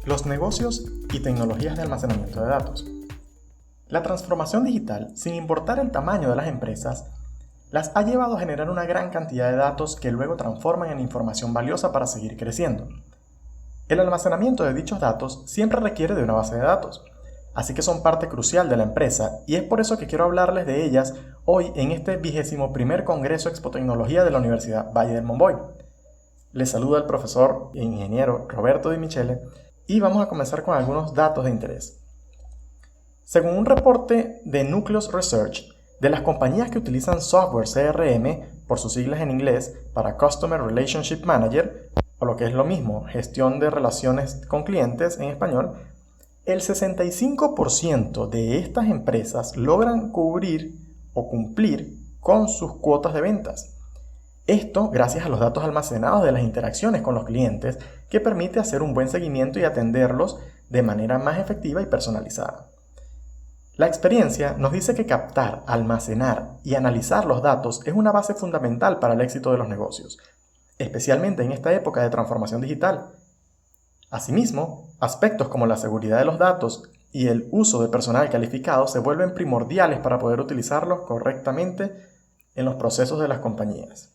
Los negocios y tecnologías de almacenamiento de datos. La transformación digital, sin importar el tamaño de las empresas, las ha llevado a generar una gran cantidad de datos que luego transforman en información valiosa para seguir creciendo. El almacenamiento de dichos datos siempre requiere de una base de datos, así que son parte crucial de la empresa y es por eso que quiero hablarles de ellas hoy en este 21º Congreso Expo Tecnología de la Universidad Valle del Monboy. Les saluda el profesor e ingeniero Roberto Di Michele y vamos a comenzar con algunos datos de interés. Según un reporte de Nucleus Research, de las compañías que utilizan software CRM, por sus siglas en inglés, para Customer Relationship Manager, o lo que es lo mismo, gestión de relaciones con clientes en español, el 65% de estas empresas logran cubrir o cumplir con sus cuotas de ventas. Esto gracias a los datos almacenados de las interacciones con los clientes, que permite hacer un buen seguimiento y atenderlos de manera más efectiva y personalizada. La experiencia nos dice que captar, almacenar y analizar los datos es una base fundamental para el éxito de los negocios, especialmente en esta época de transformación digital. Asimismo, aspectos como la seguridad de los datos y el uso de personal calificado se vuelven primordiales para poder utilizarlos correctamente en los procesos de las compañías.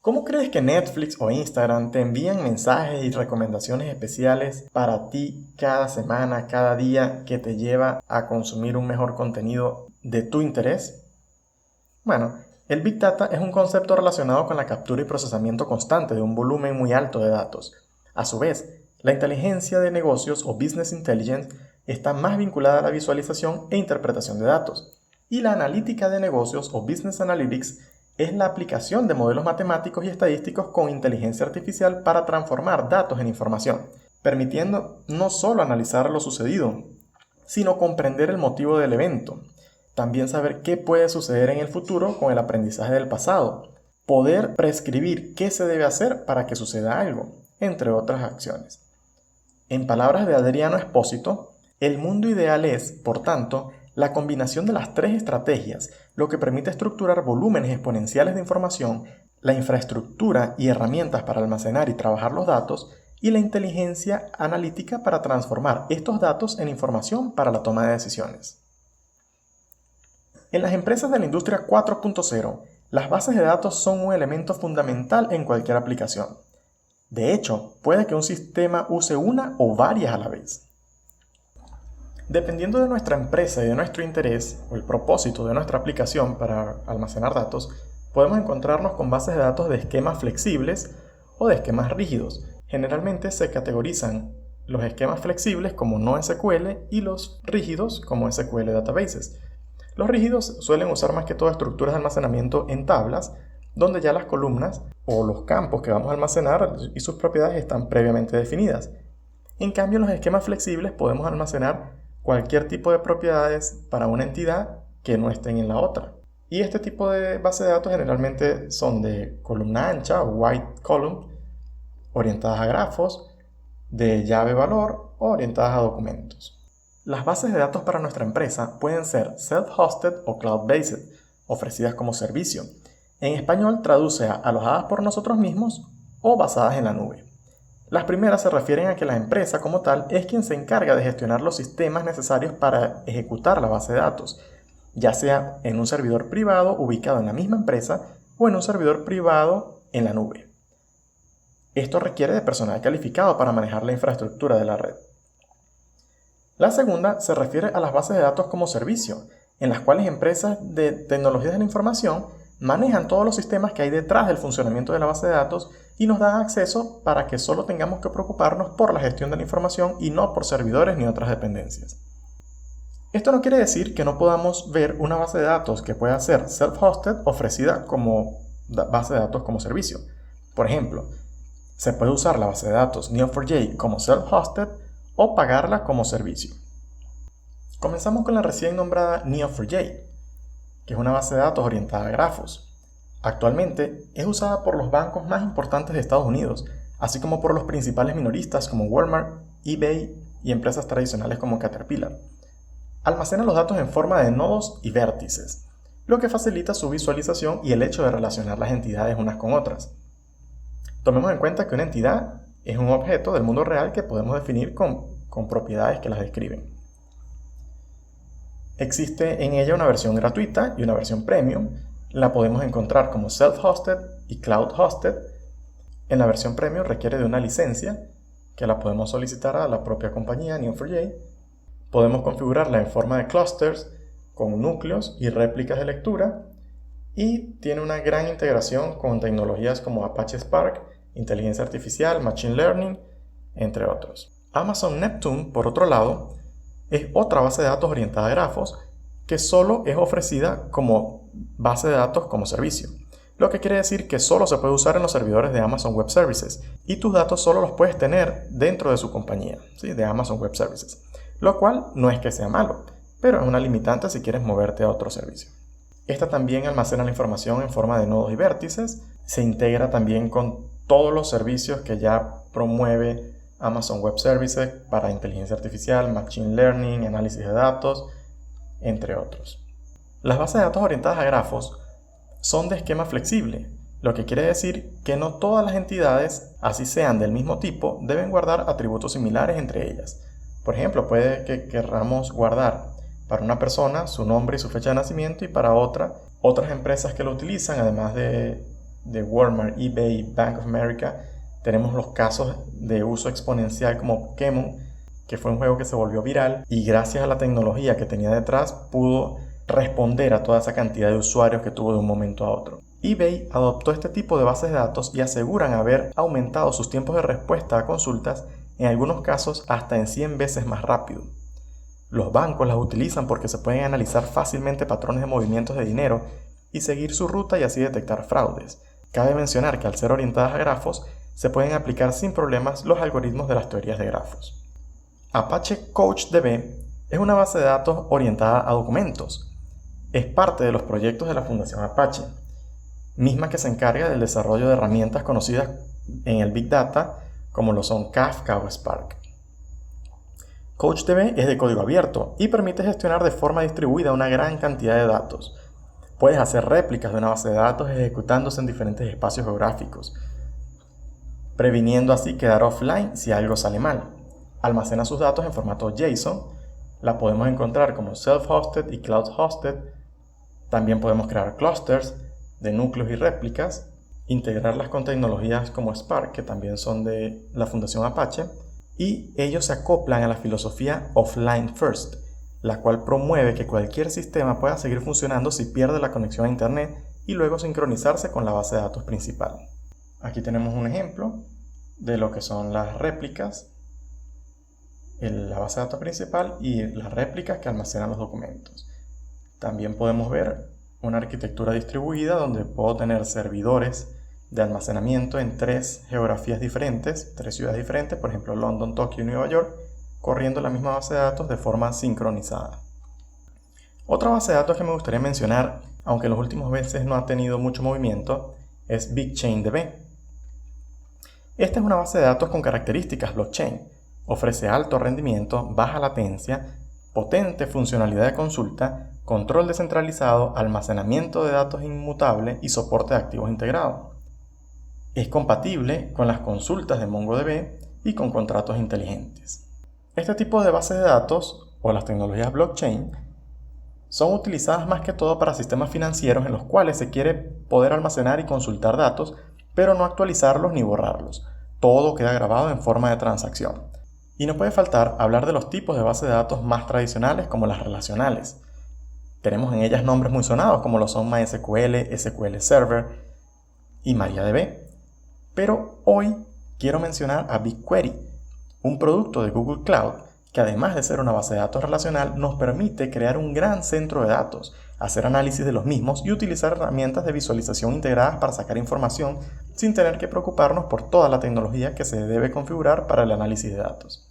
¿Cómo crees que Netflix o Instagram te envían mensajes y recomendaciones especiales para ti cada semana, cada día, que te lleva a consumir un mejor contenido de tu interés? Bueno, el Big Data es un concepto relacionado con la captura y procesamiento constante de un volumen muy alto de datos. A su vez, la inteligencia de negocios o Business Intelligence está más vinculada a la visualización e interpretación de datos. Y la analítica de negocios o Business Analytics es la aplicación de modelos matemáticos y estadísticos con inteligencia artificial para transformar datos en información, permitiendo no solo analizar lo sucedido, sino comprender el motivo del evento. También saber qué puede suceder en el futuro con el aprendizaje del pasado, poder prescribir qué se debe hacer para que suceda algo, entre otras acciones. En palabras de Adriano Espósito, el mundo ideal es, por tanto, la combinación de las tres estrategias, lo que permite estructurar volúmenes exponenciales de información, la infraestructura y herramientas para almacenar y trabajar los datos, y la inteligencia analítica para transformar estos datos en información para la toma de decisiones. En las empresas de la industria 4.0, las bases de datos son un elemento fundamental en cualquier aplicación. De hecho, puede que un sistema use una o varias a la vez. Dependiendo de nuestra empresa y de nuestro interés o el propósito de nuestra aplicación para almacenar datos, podemos encontrarnos con bases de datos de esquemas flexibles o de esquemas rígidos. Generalmente se categorizan los esquemas flexibles como NoSQL y los rígidos como SQL Databases. Los rígidos suelen usar más que todo estructuras de almacenamiento en tablas, donde ya las columnas o los campos que vamos a almacenar y sus propiedades están previamente definidas. En cambio, en los esquemas flexibles podemos almacenar cualquier tipo de propiedades para una entidad que no estén en la otra. Y este tipo de base de datos generalmente son de columna ancha o white column, orientadas a grafos, de llave valor o orientadas a documentos. Las bases de datos para nuestra empresa pueden ser self-hosted o cloud-based, ofrecidas como servicio. En español traduce a alojadas por nosotros mismos o basadas en la nube. Las primeras se refieren a que la empresa como tal es quien se encarga de gestionar los sistemas necesarios para ejecutar la base de datos, ya sea en un servidor privado ubicado en la misma empresa o en un servidor privado en la nube. Esto requiere de personal calificado para manejar la infraestructura de la red. La segunda se refiere a las bases de datos como servicio, en las cuales empresas de tecnologías de la información manejan todos los sistemas que hay detrás del funcionamiento de la base de datos y nos dan acceso para que solo tengamos que preocuparnos por la gestión de la información y no por servidores ni otras dependencias. Esto no quiere decir que no podamos ver una base de datos que pueda ser self-hosted ofrecida como base de datos como servicio. Por ejemplo, se puede usar la base de datos Neo4j como self-hosted o pagarla como servicio. Comenzamos con la recién nombrada Neo4j, que es una base de datos orientada a grafos. Actualmente es usada por los bancos más importantes de Estados Unidos, así como por los principales minoristas como Walmart, eBay y empresas tradicionales como Caterpillar. Almacena los datos en forma de nodos y vértices, lo que facilita su visualización y el hecho de relacionar las entidades unas con otras. Tomemos en cuenta que una entidad es un objeto del mundo real que podemos definir con con propiedades que las describen. Existe en ella una versión gratuita y una versión premium. La podemos encontrar como self-hosted y cloud-hosted. En la versión premium requiere de una licencia que la podemos solicitar a la propia compañía Neo4j. Podemos configurarla en forma de clusters con núcleos y réplicas de lectura, y tiene una gran integración con tecnologías como Apache Spark, inteligencia artificial, machine learning, entre otros. Amazon Neptune, por otro lado, es otra base de datos orientada a grafos que solo es ofrecida como base de datos como servicio, lo que quiere decir que solo se puede usar en los servidores de Amazon Web Services y tus datos solo los puedes tener dentro de su compañía, ¿sí? De Amazon Web Services, lo cual no es que sea malo, pero es una limitante si quieres moverte a otro servicio. Esta también almacena la información en forma de nodos y vértices, se integra también con todos los servicios que ya promueve Amazon Web Services para inteligencia artificial, machine learning, análisis de datos, entre otros. Las bases de datos orientadas a grafos son de esquema flexible, lo que quiere decir que no todas las entidades, así sean del mismo tipo, deben guardar atributos similares entre ellas. Por ejemplo, puede que queramos guardar para una persona su nombre y su fecha de nacimiento, y para otras empresas que lo utilizan, además de Walmart, eBay, Bank of America, tenemos los casos de uso exponencial como Pokémon, que fue un juego que se volvió viral y gracias a la tecnología que tenía detrás pudo responder a toda esa cantidad de usuarios que tuvo de un momento a otro. eBay adoptó este tipo de bases de datos y aseguran haber aumentado sus tiempos de respuesta a consultas, en algunos casos hasta en 100 veces más rápido. Los bancos las utilizan porque se pueden analizar fácilmente patrones de movimientos de dinero y seguir su ruta y así detectar fraudes. Cabe mencionar que al ser orientadas a grafos, se pueden aplicar sin problemas los algoritmos de las teorías de grafos. Apache CouchDB es una base de datos orientada a documentos. Es parte de los proyectos de la Fundación Apache, misma que se encarga del desarrollo de herramientas conocidas en el Big Data como lo son Kafka o Spark. CouchDB es de código abierto y permite gestionar de forma distribuida una gran cantidad de datos. Puedes hacer réplicas de una base de datos ejecutándose en diferentes espacios geográficos, previniendo así quedar offline si algo sale mal. Almacena sus datos en formato JSON, la podemos encontrar como self-hosted y cloud-hosted. También podemos crear clusters de núcleos y réplicas, integrarlas con tecnologías como Spark, que también son de la Fundación Apache, y ellos se acoplan a la filosofía offline first, la cual promueve que cualquier sistema pueda seguir funcionando si pierde la conexión a Internet y luego sincronizarse con la base de datos principal. Aquí tenemos un ejemplo de lo que son las réplicas, la base de datos principal y las réplicas que almacenan los documentos. También podemos ver una arquitectura distribuida donde puedo tener servidores de almacenamiento en 3 geografías diferentes, 3 ciudades diferentes, por ejemplo London, Tokio y Nueva York, corriendo la misma base de datos de forma sincronizada. Otra base de datos que me gustaría mencionar, aunque en los últimos meses no ha tenido mucho movimiento, es BigchainDB. Esta es una base de datos con características blockchain. Ofrece alto rendimiento, baja latencia, potente funcionalidad de consulta, control descentralizado, almacenamiento de datos inmutable y soporte de activos integrado. Es compatible con las consultas de MongoDB y con contratos inteligentes. Este tipo de bases de datos, o las tecnologías blockchain, son utilizadas más que todo para sistemas financieros en los cuales se quiere poder almacenar y consultar datos, pero no actualizarlos ni borrarlos. Todo queda grabado en forma de transacción. Y no puede faltar hablar de los tipos de bases de datos más tradicionales como las relacionales. Tenemos en ellas nombres muy sonados como lo son MySQL, SQL Server y MariaDB. Pero hoy quiero mencionar a BigQuery, un producto de Google Cloud que además de ser una base de datos relacional nos permite crear un gran centro de datos, hacer análisis de los mismos y utilizar herramientas de visualización integradas para sacar información sin tener que preocuparnos por toda la tecnología que se debe configurar para el análisis de datos.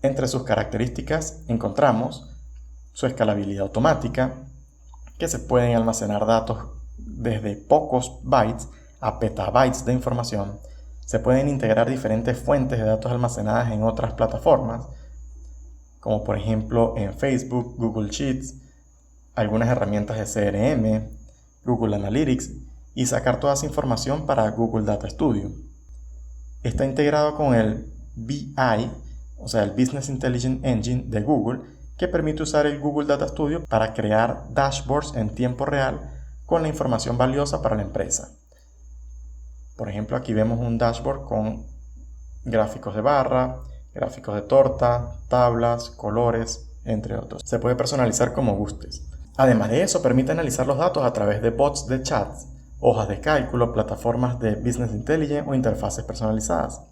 Entre sus características encontramos su escalabilidad automática, que se pueden almacenar datos desde pocos bytes a petabytes de información. Se pueden integrar diferentes fuentes de datos almacenadas en otras plataformas, como por ejemplo en Facebook, Google Sheets, algunas herramientas de CRM, Google Analytics, y sacar toda esa información para Google Data Studio. Está integrado con el BI o sea, el Business Intelligence Engine de Google, que permite usar el Google Data Studio para crear dashboards en tiempo real con la información valiosa para la empresa. Por ejemplo, aquí vemos un dashboard con gráficos de barra, gráficos de torta, tablas, colores, entre otros. Se puede personalizar como gustes. Además de eso, permite analizar los datos a través de bots de chats, hojas de cálculo, plataformas de Business Intelligence o interfaces personalizadas.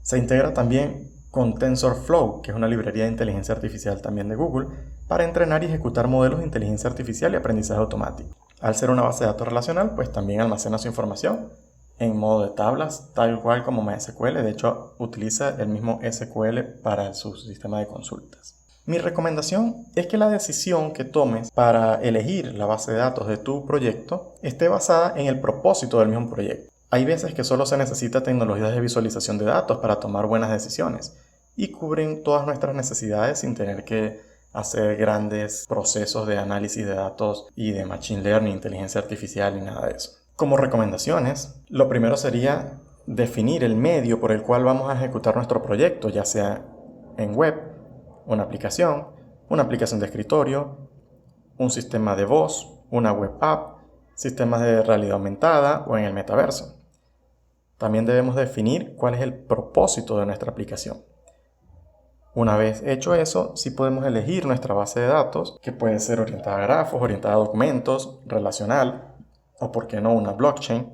Se integra también con TensorFlow, que es una librería de inteligencia artificial también de Google, para entrenar y ejecutar modelos de inteligencia artificial y aprendizaje automático. Al ser una base de datos relacional, pues también almacena su información en modo de tablas, tal cual como MySQL. De hecho, utiliza el mismo SQL para su sistema de consultas. Mi recomendación es que la decisión que tomes para elegir la base de datos de tu proyecto esté basada en el propósito del mismo proyecto. Hay veces que solo se necesita tecnologías de visualización de datos para tomar buenas decisiones y cubren todas nuestras necesidades sin tener que hacer grandes procesos de análisis de datos y de machine learning, inteligencia artificial y nada de eso. Como recomendaciones, lo primero sería definir el medio por el cual vamos a ejecutar nuestro proyecto, ya sea en web, una aplicación de escritorio, un sistema de voz, una web app, sistemas de realidad aumentada o en el metaverso. También debemos definir cuál es el propósito de nuestra aplicación. Una vez hecho eso, sí podemos elegir nuestra base de datos, que puede ser orientada a grafos, orientada a documentos, relacional, o por qué no una blockchain.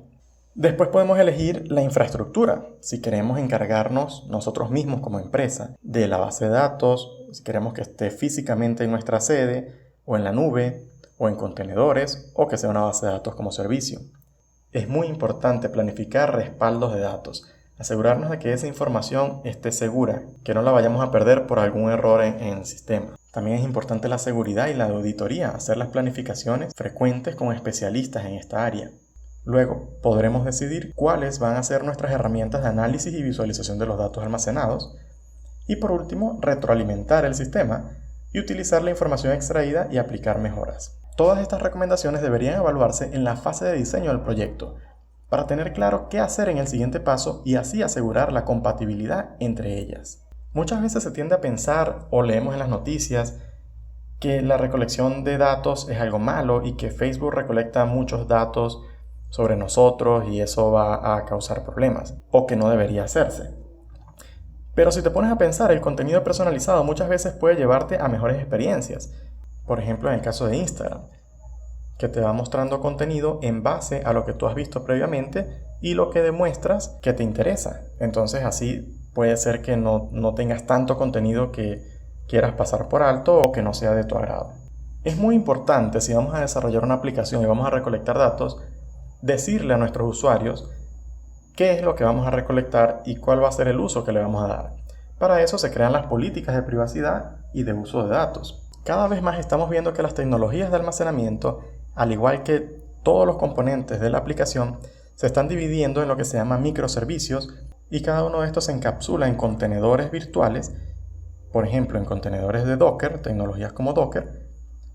Después podemos elegir la infraestructura, si queremos encargarnos nosotros mismos como empresa de la base de datos, si queremos que esté físicamente en nuestra sede, o en la nube, o en contenedores, o que sea una base de datos como servicio. Es muy importante planificar respaldos de datos, asegurarnos de que esa información esté segura, que no la vayamos a perder por algún error en el sistema. También es importante la seguridad y la auditoría, hacer las planificaciones frecuentes con especialistas en esta área. Luego, podremos decidir cuáles van a ser nuestras herramientas de análisis y visualización de los datos almacenados. Y por último, retroalimentar el sistema y utilizar la información extraída y aplicar mejoras. Todas estas recomendaciones deberían evaluarse en la fase de diseño del proyecto, para tener claro qué hacer en el siguiente paso y así asegurar la compatibilidad entre ellas. Muchas veces se tiende a pensar o leemos en las noticias que la recolección de datos es algo malo y que Facebook recolecta muchos datos sobre nosotros y eso va a causar problemas, o que no debería hacerse. Pero si te pones a pensar, el contenido personalizado muchas veces puede llevarte a mejores experiencias. Por ejemplo, en el caso de Instagram, que te va mostrando contenido en base a lo que tú has visto previamente y lo que demuestras que te interesa. Entonces así puede ser que no tengas tanto contenido que quieras pasar por alto o que no sea de tu agrado. Es muy importante, si vamos a desarrollar una aplicación y vamos a recolectar datos, decirle a nuestros usuarios qué es lo que vamos a recolectar y cuál va a ser el uso que le vamos a dar. Para eso se crean las políticas de privacidad y de uso de datos. Cada vez más estamos viendo que las tecnologías de almacenamiento, al igual que todos los componentes de la aplicación, se están dividiendo en lo que se llama microservicios y cada uno de estos se encapsula en contenedores virtuales, por ejemplo en contenedores de Docker, tecnologías como Docker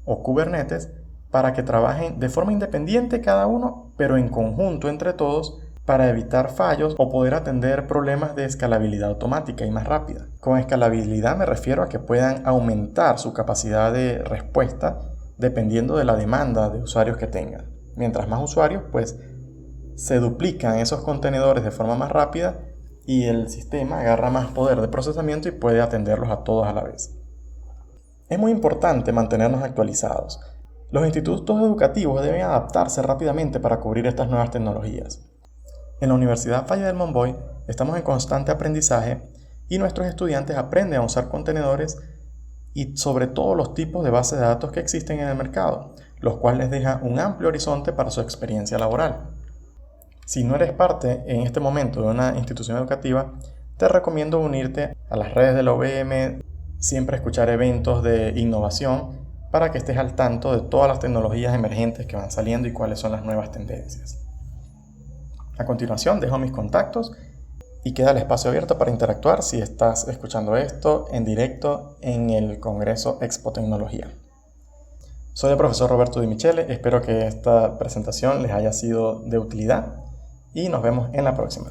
o Kubernetes, para que trabajen de forma independiente cada uno, pero en conjunto entre todos, para evitar fallos o poder atender problemas de escalabilidad automática y más rápida. Con escalabilidad me refiero a que puedan aumentar su capacidad de respuesta dependiendo de la demanda de usuarios que tengan. Mientras más usuarios, pues se duplican esos contenedores de forma más rápida y el sistema agarra más poder de procesamiento y puede atenderlos a todos a la vez. Es muy importante mantenernos actualizados. Los institutos educativos deben adaptarse rápidamente para cubrir estas nuevas tecnologías. En la Universidad Valle del Monboy estamos en constante aprendizaje y nuestros estudiantes aprenden a usar contenedores y sobre todo los tipos de bases de datos que existen en el mercado, los cuales les deja un amplio horizonte para su experiencia laboral. Si no eres parte en este momento de una institución educativa, te recomiendo unirte a las redes de la UVM, siempre escuchar eventos de innovación para que estés al tanto de todas las tecnologías emergentes que van saliendo y cuáles son las nuevas tendencias. A continuación dejo mis contactos y queda el espacio abierto para interactuar si estás escuchando esto en directo en el Congreso Expo Tecnología. Soy el profesor Roberto Di Michele, espero que esta presentación les haya sido de utilidad y nos vemos en la próxima.